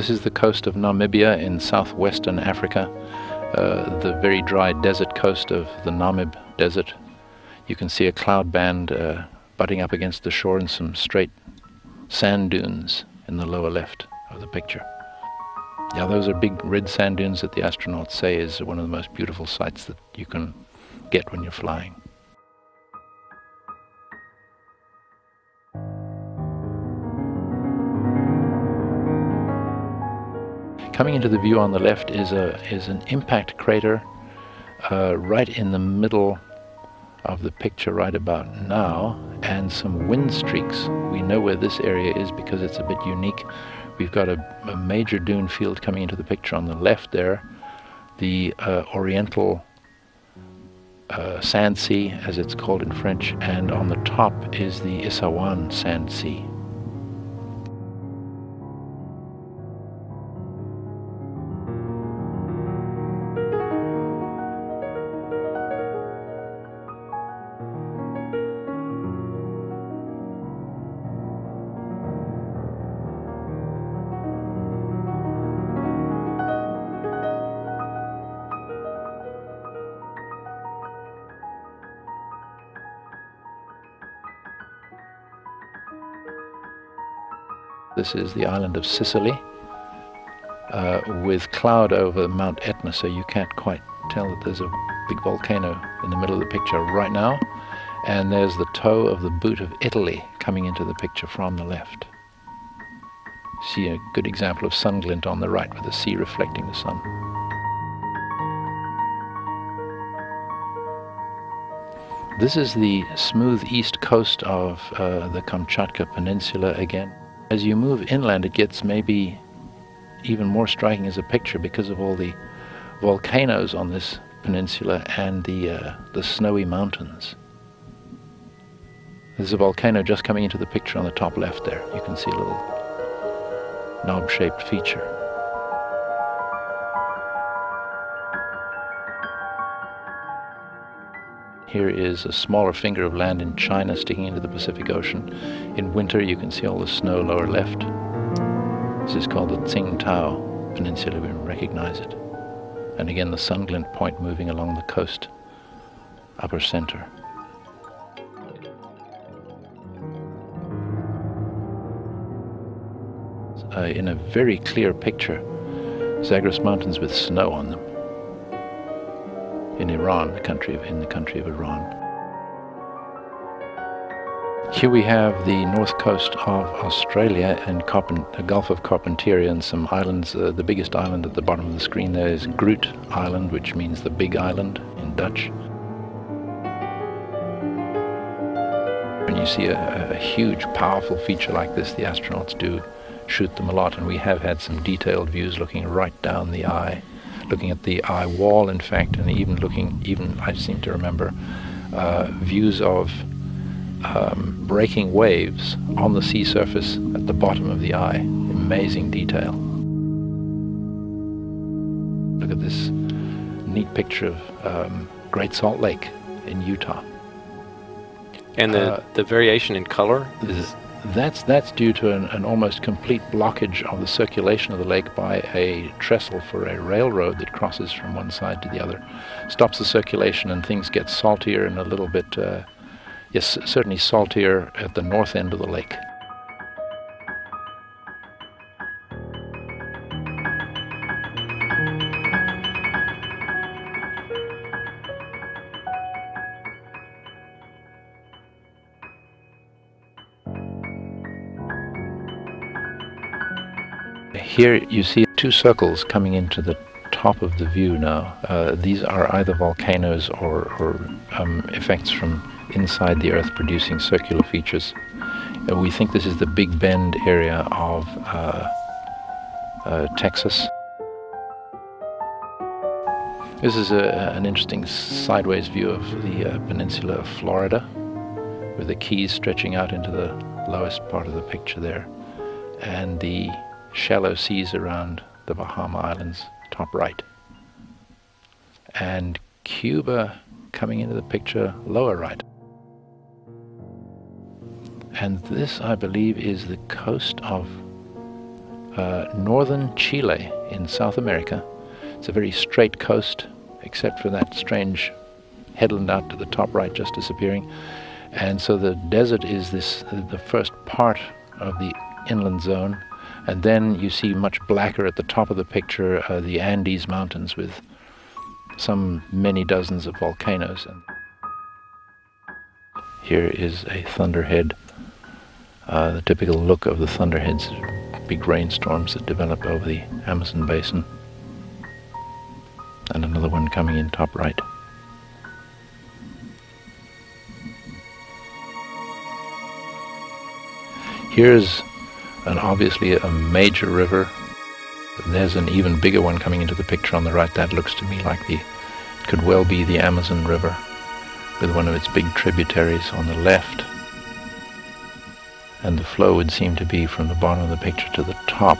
This is the coast of Namibia in southwestern Africa, the very dry desert coast of the Namib Desert. You can see a cloud band butting up against the shore and some straight sand dunes in the lower left of the picture. Yeah, those are big red sand dunes that the astronauts say is one of the most beautiful sights that you can get when you're flying. Coming into the view on the left is an impact crater right in the middle of the picture right about now, and some wind streaks. We know where this area is because it's a bit unique. We've got a major dune field coming into the picture on the left there, the Oriental Sand Sea, as it's called in French, and on the top is the Issawan Sand Sea. This is the island of Sicily, with cloud over Mount Etna, so you can't quite tell that there's a big volcano in the middle of the picture right now. And there's the toe of the boot of Italy coming into the picture from the left. See a good example of sun glint on the right with the sea reflecting the sun. This is the smooth east coast of the Kamchatka Peninsula again. As you move inland, it gets maybe even more striking as a picture because of all the volcanoes on this peninsula and the snowy mountains. There's a volcano just coming into the picture on the top left there. You can see a little knob-shaped feature. Here is a smaller finger of land in China sticking into the Pacific Ocean. In winter you can see all the snow lower left. This is called the Tsingtao Peninsula, we recognize it. And again the sun glint point moving along the coast, upper center. In a very clear picture, Zagros Mountains with snow on them. In Iran, in the country of Iran. Here we have the north coast of Australia and the Gulf of Carpentaria and some islands. The biggest island at the bottom of the screen there is Groot Island, which means the big island in Dutch. When you see a huge, powerful feature like this, the astronauts do shoot them a lot, and we have had some detailed views looking right down the eye. Looking at the eye wall, in fact, and even I seem to remember views of breaking waves on the sea surface at the bottom of the eye. Amazing detail. Look at this neat picture of Great Salt Lake in Utah. And the variation in color? That's due to an almost complete blockage of the circulation of the lake by a trestle for a railroad that crosses from one side to the other. Stops the circulation and things get saltier and a little bit, yes, certainly saltier at the north end of the lake. Here you see two circles coming into the top of the view now. These are either volcanoes or effects from inside the Earth producing circular features. We think this is the Big Bend area of Texas. This is an interesting sideways view of the peninsula of Florida, with the Keys stretching out into the lowest part of the picture there, and the shallow seas around the Bahama Islands, top right. And Cuba coming into the picture, lower right. And this, I believe, is the coast of northern Chile in South America. It's a very straight coast, except for that strange headland out to the top right just disappearing. And so the desert is the first part of the inland zone, and then you see much blacker at the top of the picture the Andes Mountains with some many dozens of volcanoes. And here is a thunderhead, the typical look of the thunderheads, big rainstorms that develop over the Amazon basin. And another one coming in top right. Here's obviously a major river. There's an even bigger one coming into the picture on the right. That looks to me like it could well be the Amazon River, with one of its big tributaries on the left. And the flow would seem to be from the bottom of the picture to the top.